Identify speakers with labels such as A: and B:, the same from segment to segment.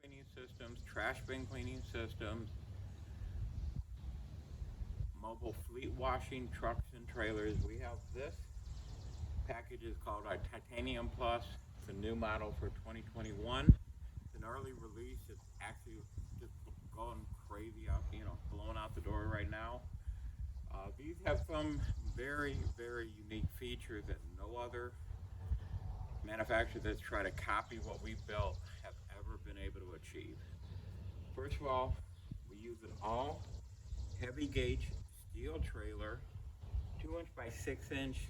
A: cleaning systems, trash bin cleaning systems, mobile fleet washing, trucks and trailers. We have this package is called our Titanium Plus. It's a new model for 2021. It's an early release. It's actually just going crazy out, blowing out the door right now. These have some very, very unique features that no other manufacturer that's tried to copy what we built have ever been able to achieve. First of all, we use an all heavy gauge steel trailer, 2-inch by 6-inch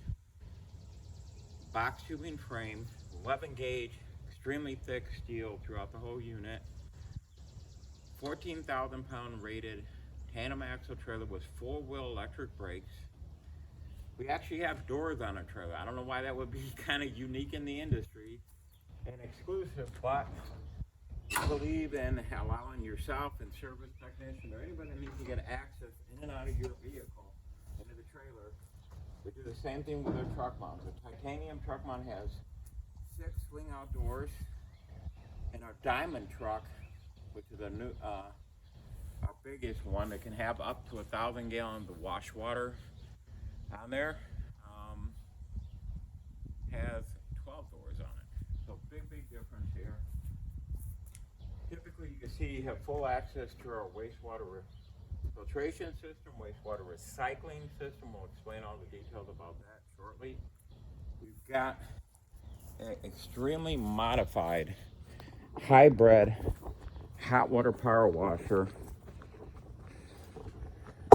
A: box tubing frame, 11 gauge, extremely thick steel throughout the whole unit, 14,000 pound rated tandem axle trailer with 4-wheel electric brakes. We actually have doors on our trailer. I don't know why that would be kind of unique in the industry and exclusive, but we believe in allowing yourself and service technician or anybody that needs to get access in and out of your vehicle into the trailer. We do the same thing with our truck mount. The titanium truck mount has 6 swing out doors, and our diamond truck, which is our biggest one that can have up to 1,000 gallons of wash water on there, has 12 doors on it. So big difference here. Typically, you can see you have full access to our wastewater filtration system, wastewater recycling system. We'll explain all the details about that shortly. We've got an extremely modified hybrid hot water power washer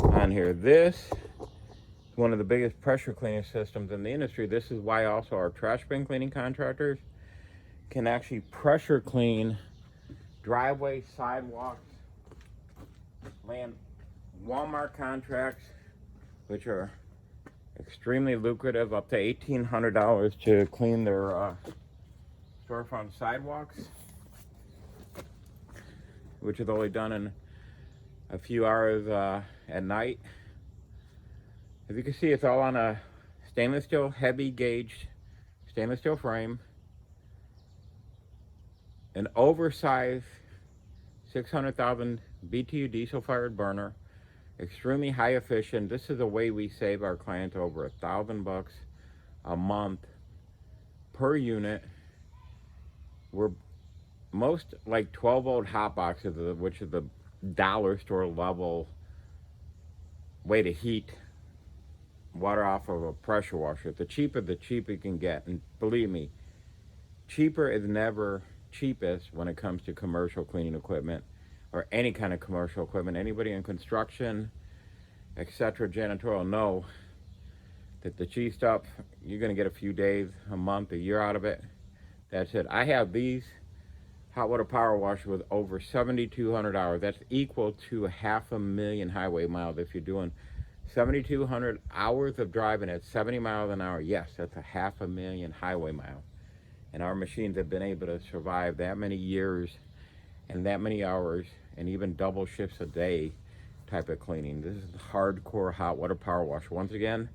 A: on here. This is one of the biggest pressure cleaning systems in the industry. This is why also our trash bin cleaning contractors can actually pressure clean driveways, sidewalks, land Walmart contracts, which are extremely lucrative, up to $1,800 to clean their storefront sidewalks, which is only done in a few hours at night. As you can see, it's all on a stainless steel, heavy gauge stainless steel frame, an oversized 600,000 BTU diesel fired burner, extremely high efficient. This is a way we save our clients over $1,000 a month per unit. We're most like 12-volt hot boxes, which is the dollar store level way to heat water off of a pressure washer. The cheaper you can get. And believe me, cheaper is never cheapest when it comes to commercial cleaning equipment or any kind of commercial equipment. Anybody in construction, etc., janitorial, know that the cheap stuff, you're going to get a few days, a month, a year out of it. That's it. I have these hot water power washers with over 7,200 hours. That's equal to 500,000 highway miles. If you're doing 7,200 hours of driving at 70 miles an hour, yes, that's 500,000 highway miles. And our machines have been able to survive that many years and that many hours and even double shifts a day type of cleaning. This is hardcore hot water power wash. Once again,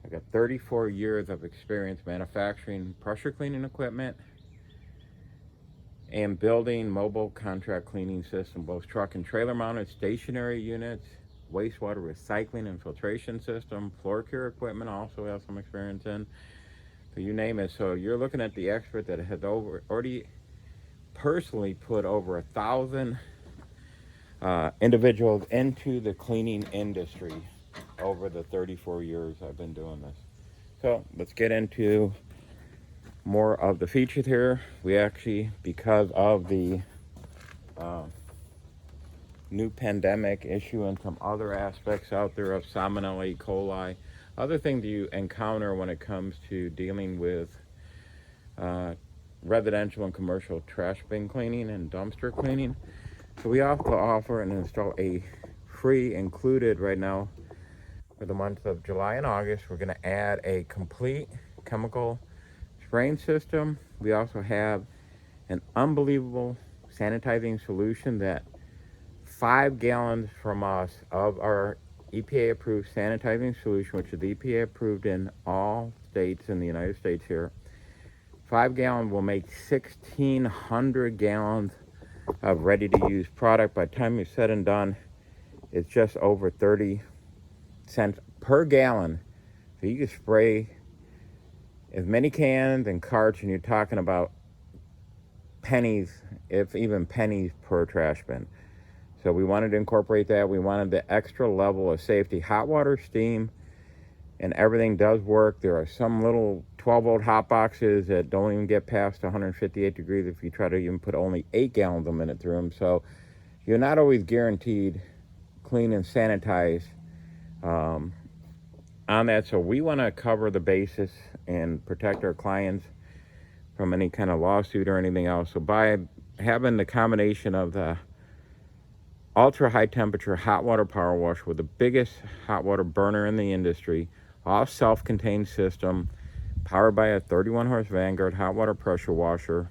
A: I've got 34 years of experience manufacturing pressure cleaning equipment and building mobile contract cleaning system, both truck and trailer mounted stationary units, wastewater recycling and filtration system, floor care equipment also have some experience in. So you name it. So you're looking at the expert that has already personally put over 1,000 individuals into the cleaning industry over the 34 years I've been doing this. So let's get into more of the features here. We actually, because of the new pandemic issue and some other aspects out there of Salmonella, E. coli, other things you encounter when it comes to dealing with residential and commercial trash bin cleaning and dumpster cleaning. So we also offer and install a free included right now for the months of July and August. We're going to add a complete chemical spraying system. We also have an unbelievable sanitizing solution that 5 gallons from us of our EPA approved sanitizing solution, which is EPA approved in all states in the United States here. 5 gallons will make 1,600 gallons of ready-to-use product. By the time you're said and done, it's just over 30 cents per gallon. So you can spray as many cans and carts, and you're talking about pennies, if even pennies per trash bin. So we wanted to incorporate that. We wanted the extra level of safety. Hot water, steam, and everything does work. There are some little 12-volt hot boxes that don't even get past 158 degrees if you try to even put only 8 gallons a minute through them. So you're not always guaranteed clean and sanitize on that. So we want to cover the basis and protect our clients from any kind of lawsuit or anything else. So by having the combination of the ultra high temperature hot water power wash with the biggest hot water burner in the industry, all self-contained system, powered by a 31 horse Vanguard hot water pressure washer,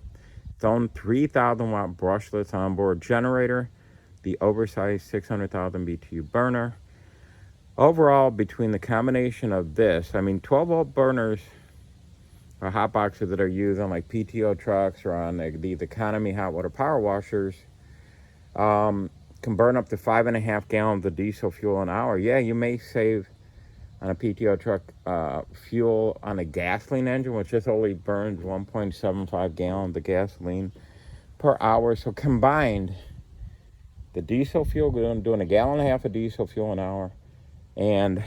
A: its own 3,000 watt brushless onboard generator, the oversized 600,000 BTU burner. Overall, between the combination of this, 12 volt burners or hot boxes that are used on like PTO trucks or on these economy hot water power washers, can burn up to 5.5 gallons of diesel fuel an hour. Yeah, you may save on a PTO truck fuel on a gasoline engine, which just only burns 1.75 gallons of gasoline per hour. So combined, the diesel fuel, doing a gallon and a half of diesel fuel an hour and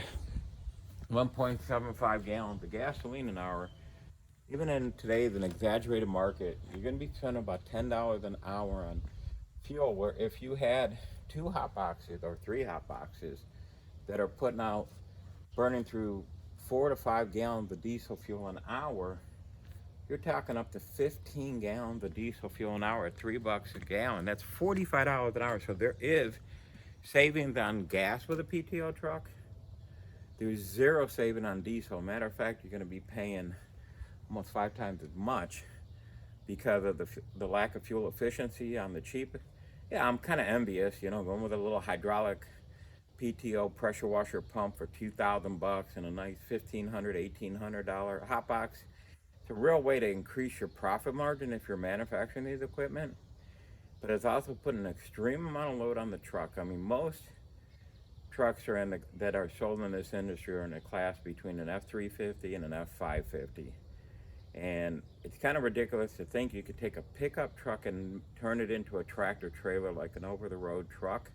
A: 1.75 gallons of gasoline an hour, even in today's an exaggerated market, you're going to be spending about $10 an hour on fuel, where if you had 2 hot boxes or 3 hot boxes that are putting out, burning through 4 to 5 gallons of diesel fuel an hour, you're talking up to 15 gallons of diesel fuel an hour at $3 a gallon. That's $45 an hour. So there is savings on gas with a PTO truck. There's zero saving on diesel. Matter of fact, you're going to be paying almost 5 times as much because of the lack of fuel efficiency on the cheap. Yeah, I'm kind of envious, going with a little hydraulic PTO pressure washer pump for $2,000 and a nice $1,500, $1,800 hot box. It's a real way to increase your profit margin if you're manufacturing these equipment, but it's also putting an extreme amount of load on the truck. Most trucks that are sold in this industry are in a class between an F350 and an F550. And it's kind of ridiculous to think you could take a pickup truck and turn it into a tractor trailer, like an over-the-road truck,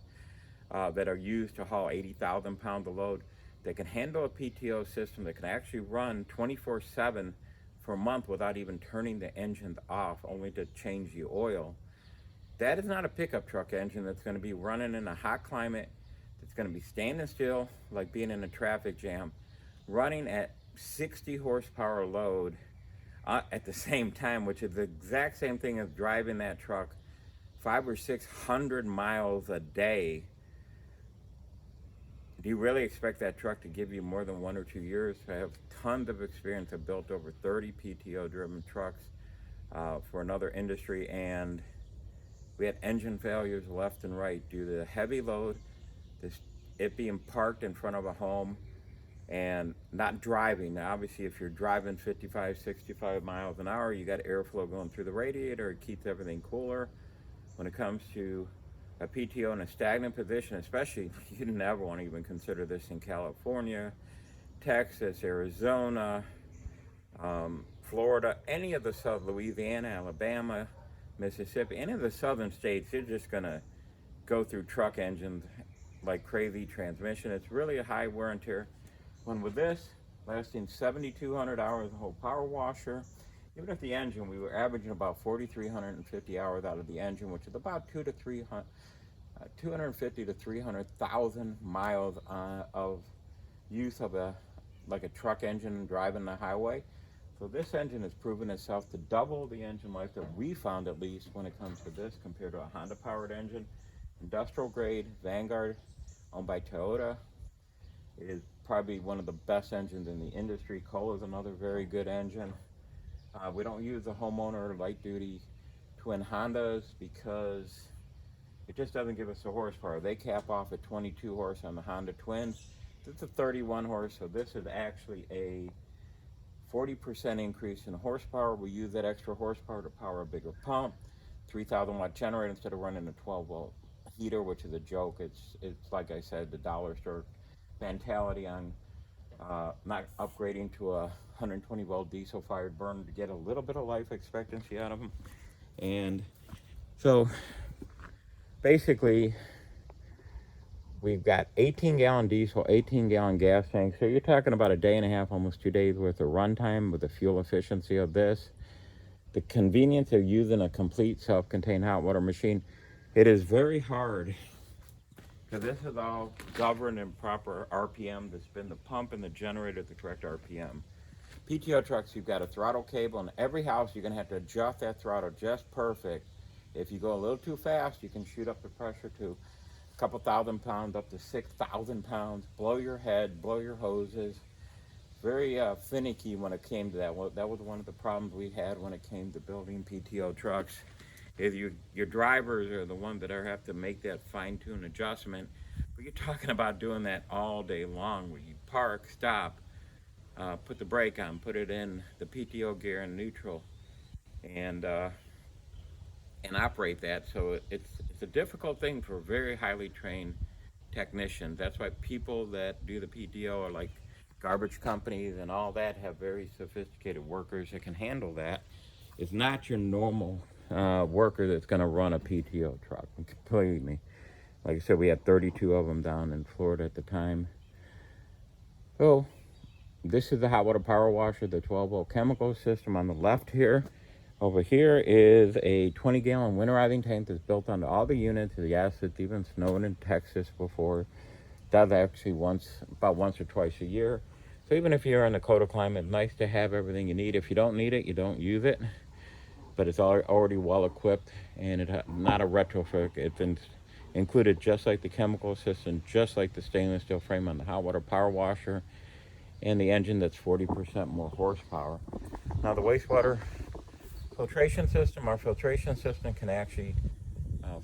A: that are used to haul 80,000 pounds of load, that can handle a PTO system, that can actually run 24/7 for a month without even turning the engines off, only to change the oil. That is not a pickup truck engine that's going to be running in a hot climate, that's going to be standing still like being in a traffic jam, running at 60 horsepower load at the same time, which is the exact same thing as driving that truck 500 or 600 miles a day. Do you really expect that truck to give you more than 1 or 2 years? I have tons of experience. I've built over 30 PTO driven trucks for another industry, and we had engine failures left and right due to the heavy load, it being parked in front of a home and not driving. Now, obviously, if you're driving 55, 65 miles an hour, you got airflow going through the radiator. It keeps everything cooler. When it comes to a PTO in a stagnant position, especially, you never want to even consider this in California, Texas, Arizona, Florida, any of the Louisiana, Alabama, Mississippi, any of the southern states, you're just going to go through truck engines like crazy. Transmission, it's really a high wear and tear. When with this, lasting 7,200 hours, the whole power washer, even if the engine, we were averaging about 4,350 hours out of the engine, which is about 250 to 300,000 miles of use of a truck engine driving the highway. So this engine has proven itself to double the engine life that we found, at least when it comes to this, compared to a Honda powered engine. Industrial grade Vanguard, owned by Toyota, is probably one of the best engines in the industry. Kohler is another very good engine. We don't use the homeowner light duty twin Hondas because it just doesn't give us the horsepower. They cap off at 22 horse on the Honda Twins. This is a 31 horse, so this is actually a 40% increase in horsepower. We use that extra horsepower to power a bigger pump. 3,000 watt generator instead of running a 12-volt heater, which is a joke. It's like I said, the dollar store mentality on not upgrading to a 120 volt diesel fired burner to get a little bit of life expectancy out of them. And so basically, we've got 18-gallon diesel, 18-gallon gas tank. So you're talking about a day and a half, almost 2 days worth of runtime with the fuel efficiency of this. The convenience of using a complete self-contained hot water machine. It is very hard because this is all governed in proper RPM to spin the pump and the generator at the correct RPM. PTO trucks, you've got a throttle cable. In every house, you're going to have to adjust that throttle just perfect. If you go a little too fast, you can shoot up the pressure to a couple thousand pounds, up to 6,000 pounds. Blow your head, blow your hoses. Very finicky when it came to that. Well, that was one of the problems we had when it came to building PTO trucks. Is your drivers are the ones that have to make that fine-tune adjustment. But you're talking about doing that all day long, where you park, stop, put the brake on, put it in the PTO gear in neutral, and operate that. So it's a difficult thing for very highly trained technicians. That's why people that do the PTO are like garbage companies and all that have very sophisticated workers that can handle that. It's not your normal worker that's going to run a PTO truck. Believe me. Like I said, we had 32 of them down in Florida at the time. So this is the hot water power washer, the 12-volt chemical system on the left here. Over here is a 20-gallon winterizing tank that's built onto all the units. Yes, it's even snowed in Texas before. It does actually about once or twice a year. So even if you're in a colder climate, it's nice to have everything you need. If you don't need it, you don't use it. But it's already well equipped, and it's not a retrofit. It's included just like the chemical system, just like the stainless steel frame on the hot water power washer, and the engine that's 40% more horsepower. Now the wastewater filtration system, our filtration system can actually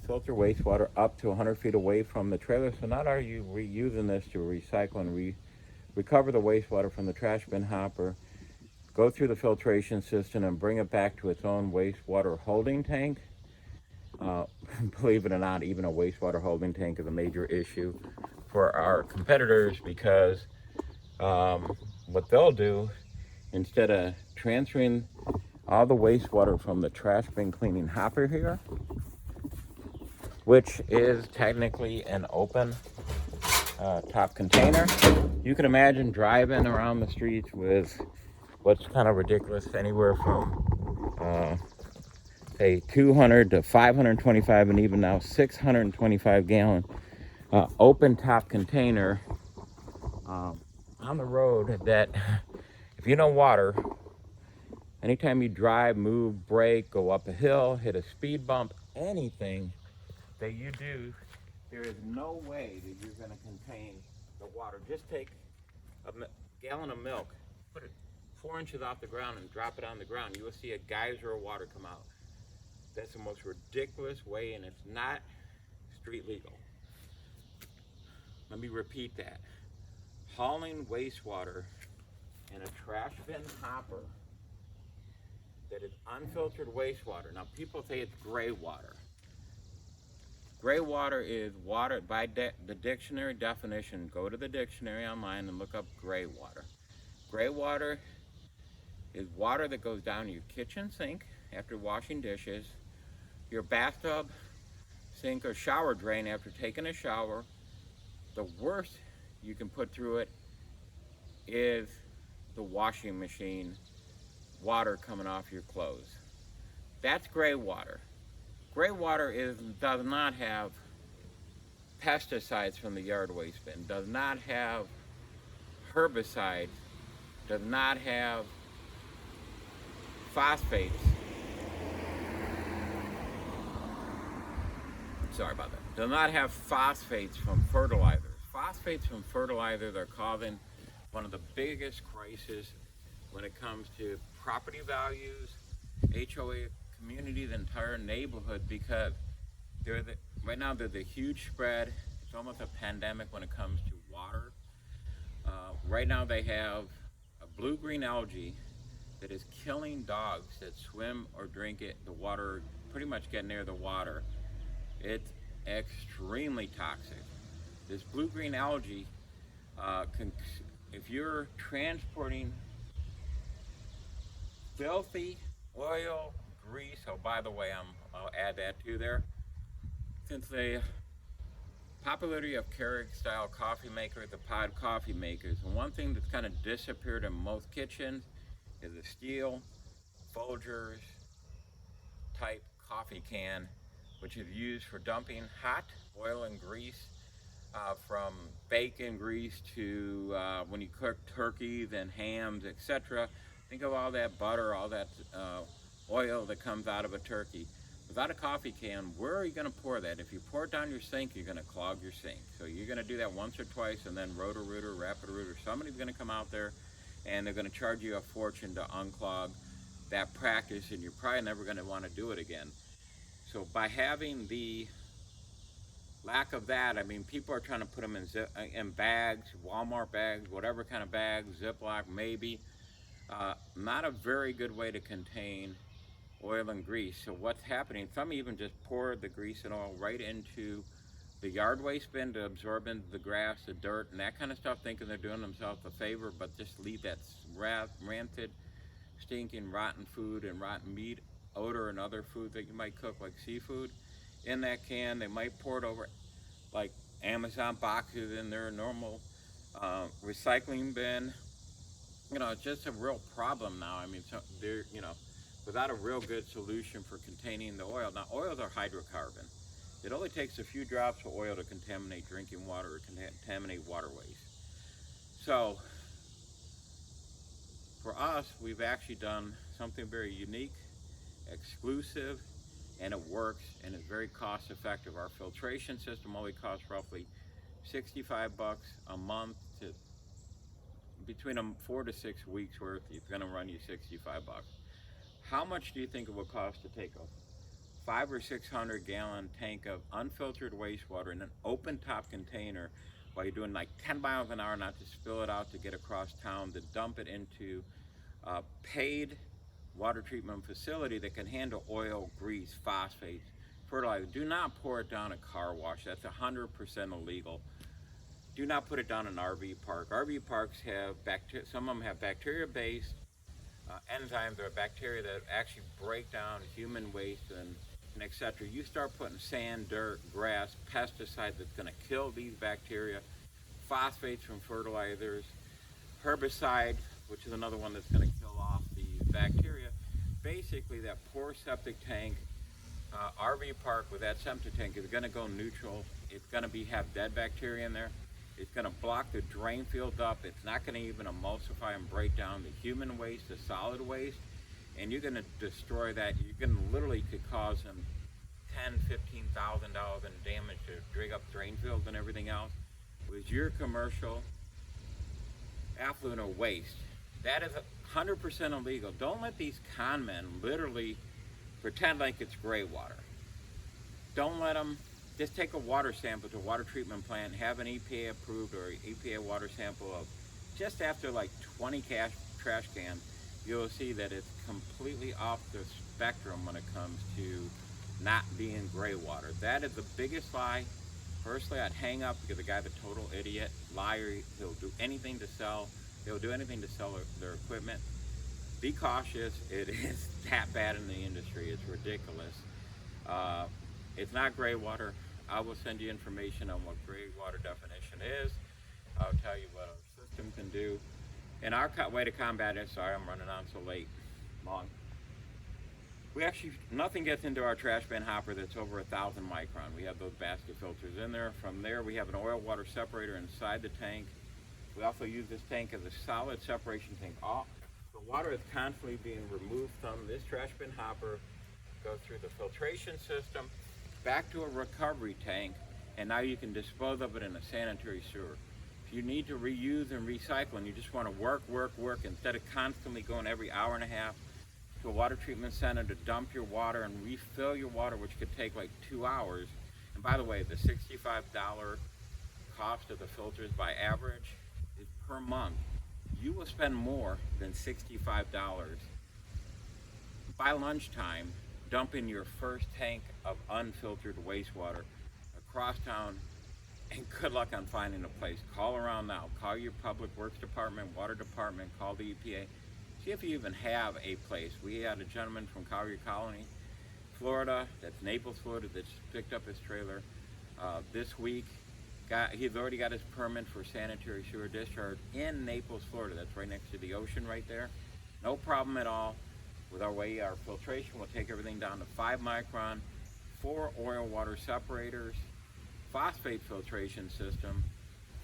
A: filter wastewater up to 100 feet away from the trailer. So not are you reusing this to recycle and recover the wastewater from the trash bin hopper, go through the filtration system and bring it back to its own wastewater holding tank. Believe it or not, even a wastewater holding tank is a major issue for our competitors, because what they'll do, instead of transferring all the wastewater from the trash bin cleaning hopper here, which is technically an open top container, you can imagine driving around the streets with what's kind of ridiculous, anywhere from say 200 to 525 and even now 625 gallon open top container on the road, that if you know water, anytime you drive, move, brake, go up a hill, hit a speed bump, anything that you do, there is no way that you're going to contain the water. Just take a gallon of milk, put it 4 inches off the ground and drop it on the ground. You will see a geyser of water come out. That's the most ridiculous way, and it's not street legal. Let me repeat that. Hauling wastewater in a trash bin hopper that is unfiltered wastewater. Now people say it's gray water. Gray water is water, by the dictionary definition, go to the dictionary online and look up gray water. Gray water is water that goes down your kitchen sink after washing dishes, your bathtub sink or shower drain after taking a shower. The worst you can put through it is the washing machine water coming off your clothes. That's gray water. Gray water does not have pesticides from the yard waste bin, does not have herbicides, does not have phosphates. Sorry about that. Does not have phosphates from fertilizers. Phosphates from fertilizers are causing one of the biggest crises when it comes to property values, HOA communities, entire neighborhood, because right now there's a huge spread. It's almost a pandemic when it comes to water. Right now they have a blue-green algae that is killing dogs that swim or drink it, the water, pretty much get near the water. It's extremely toxic. This blue-green algae can, if you're transporting filthy oil, grease, oh, by the way, I'll add that too there. Since the popularity of Keurig style coffee maker, the pod coffee makers, and one thing that's kind of disappeared in most kitchens is a steel Folgers type coffee can, which is used for dumping hot oil and grease, from bacon grease to when you cook turkeys and hams, etc. Think of all that butter, all that oil that comes out of a turkey. Without a coffee can, where are you going to pour that? If you pour it down your sink, you're going to clog your sink. So you're going to do that once or twice, and then Roto-Rooter, Rapid-Rooter, somebody's going to come out there and they're going to charge you a fortune to unclog that practice, and you're probably never going to want to do it again. So by having the lack of that, I mean, people are trying to put them in bags, Walmart bags, whatever kind of bags, Ziploc maybe. Not a very good way to contain oil and grease. So what's happening, some even just pour the grease and oil right into the yard waste bin to absorb into the grass, the dirt, and that kind of stuff, thinking they're doing themselves a favor, but just leave that rancid, stinking, rotten food and rotten meat odor and other food that you might cook, like seafood, in that can. They might pour it over like Amazon boxes in their normal recycling bin. You know, it's just a real problem now. I mean, so they're, you know, without a real good solution for containing the oil. Now, oils are hydrocarbon. It only takes a few drops of oil to contaminate drinking water or contaminate waterways. So, for us, we've actually done something very unique, exclusive, and it works, and is very cost effective. Our filtration system only costs roughly $65 a month, to between 4 to 6 weeks worth. It's going to run you $65. How much do you think it will cost to take a 500 or 600 gallon tank of unfiltered wastewater in an open top container while you're doing like 10 miles an hour, not to spill it out to get across town, to dump it into a paid water treatment facility that can handle oil, grease, phosphates, fertilizer? Do not pour it down a car wash. That's 100% illegal. Do not put it down an RV park. RV parks have bacteria, some of them have bacteria-based enzymes or bacteria that actually break down human waste and etc. You start putting sand, dirt, grass, pesticides that's going to kill these bacteria, phosphates from fertilizers, herbicide, which is another one that's going to kill off the bacteria. Basically, that poor septic tank, RV park with that septic tank is going to go neutral. It's going to have dead bacteria in there. It's going to block the drain field up. It's not going to even emulsify and break down the human waste, the solid waste, and you're going to destroy that. You're going to literally could cause them $10,000, $15,000 in damage to dig up drain fields and everything else with your commercial affluent or waste. That is 100% illegal. Don't let these con men literally pretend like it's gray water. Don't let them. Just take a water sample to a water treatment plant, have an EPA approved or EPA water sample of just after like 20 trash cans. You'll see that it's completely off the spectrum when it comes to not being gray water. That is the biggest lie. Personally, I'd hang up because the guy's a total idiot, liar. He'll do anything to sell. He'll do anything to sell their equipment. Be cautious. It is that bad in the industry. It's ridiculous. It's not gray water. I will send you information on what gray water definition is. I'll tell you what our system can do. And our way to combat it, sorry I'm running on so long. We actually, nothing gets into our trash bin hopper that's over 1,000 micron. We have those basket filters in there. From there, we have an oil water separator inside the tank. We also use this tank as a solid separation tank. All the water is constantly being removed from this trash bin hopper, goes through the filtration system, back to a recovery tank, and now you can dispose of it in a sanitary sewer. If you need to reuse and recycle and you just want to work, instead of constantly going every hour and a half to a water treatment center to dump your water and refill your water, which could take like 2 hours. And by the way, the $65 cost of the filters by average is per month. You will spend more than $65 by lunchtime, dumping your first tank of unfiltered wastewater across town, and good luck on finding a place. Call around now. Call your public works department, water department, call the EPA. See if you even have a place. We had a gentleman from Collier Colony, Florida, that's Naples, Florida, that's picked up his trailer this week. He's already got his permit for sanitary sewer discharge in Naples, Florida. That's right next to the ocean right there. No problem at all. With our filtration, we'll take everything down to 5 micron, 4 oil water separators, phosphate filtration system,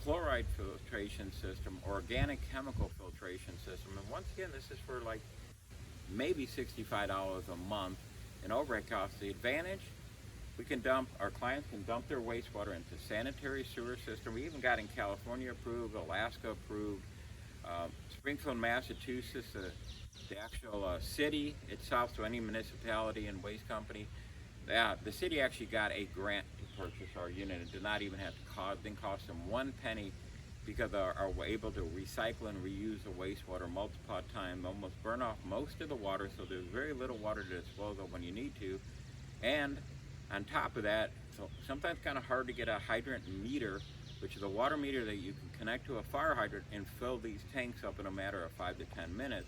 A: chloride filtration system, organic chemical filtration system. And once again, this is for like maybe $65 a month in overhead costs. The advantage, our clients can dump their wastewater into sanitary sewer system. We even got in California approved, Alaska approved, Springfield, Massachusetts, the actual city itself, so any municipality and waste company. The city actually got a grant to purchase our unit. It did not even have to didn't cost them 1 penny, because we're able to recycle and reuse the wastewater multiple times, almost burn off most of the water, so there's very little water to dispose of when you need to. And on top of that, so sometimes kind of hard to get a hydrant meter, which is a water meter that you can connect to a fire hydrant and fill these tanks up in a matter of 5 to 10 minutes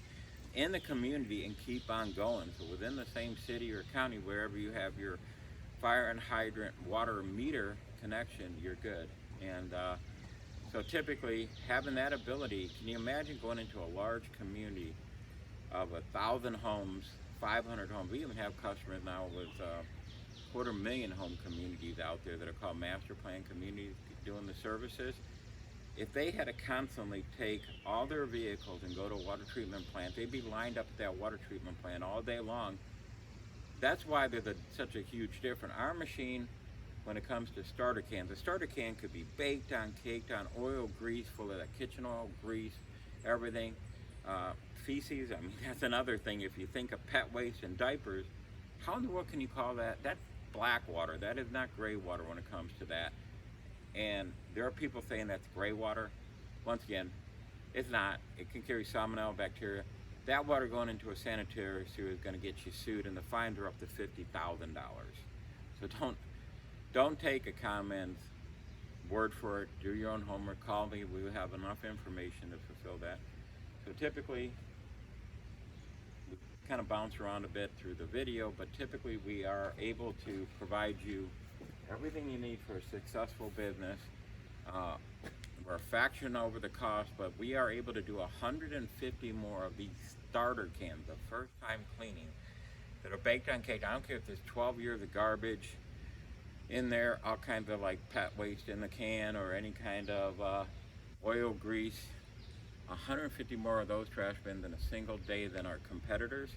A: in the community and keep on going. So within the same city or county, wherever you have your fire and hydrant water meter connection, you're good. And so typically having that ability, can you imagine going into a large community of 1,000 homes, 500 homes? We even have customers now with 250,000 home communities out there that are called master plan communities doing the services. If they had to constantly take all their vehicles and go to a water treatment plant, they'd be lined up at that water treatment plant all day long. That's why they're such a huge difference. Our machine, when it comes to starter cans, the starter can could be baked on, caked on, oil, grease, full of that kitchen oil, grease, everything. Feces, I mean, that's another thing. If you think of pet waste and diapers, how in the world can you call that? That's black water. That is not gray water when it comes to that. And there are people saying that's gray water. Once again, it's not. It can carry salmonella bacteria. That water going into a sanitary sewer is going to get you sued, and the fines are up to $50,000. So don't take a comment's word for it. Do your own homework. Call me. We will have enough information to fulfill that. So typically, we kind of bounce around a bit through the video, but typically we are able to provide you everything you need for a successful business. We're a fraction over the cost, but we are able to do 150 more of these starter cans, the first time cleaning, that are baked on cake. I don't care if there's 12 years of garbage in there, all kinds of like pet waste in the can, or any kind of oil, grease. 150 more of those trash bins in a single day than our competitors.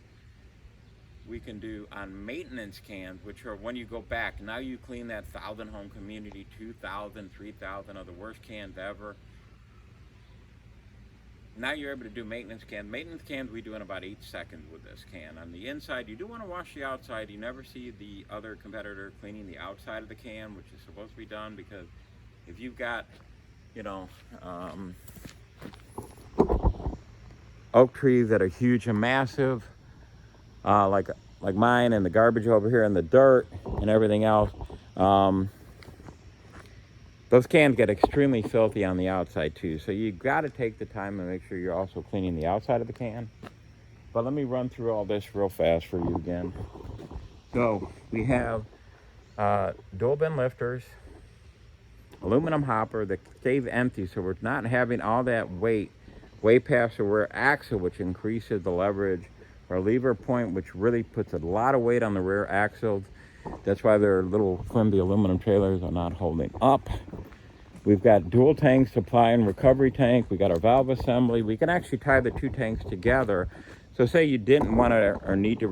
A: We can do on maintenance cans, which are when you go back, now you clean that 1,000 home community, 2,000, 3,000 of the worst cans ever. Now you're able to do maintenance cans. Maintenance cans we do in about 8 seconds with this can. On the inside, you do want to wash the outside. You never see the other competitor cleaning the outside of the can, which is supposed to be done, because if you've got, oak trees that are huge and massive, like mine, and the garbage over here and the dirt and everything else, those cans get extremely filthy on the outside too. So you got to take the time and make sure you're also cleaning the outside of the can. But let me run through all this real fast for you again. So we have dual bin lifters, aluminum hopper that stays empty, so we're not having all that weight way past the rear axle, which increases the leverage. Our lever point, which really puts a lot of weight on the rear axles. That's why their little flimsy aluminum trailers are not holding up. We've got dual tank supply and recovery tank. We got our valve assembly. We can actually tie the 2 tanks together. So say you didn't want to or need to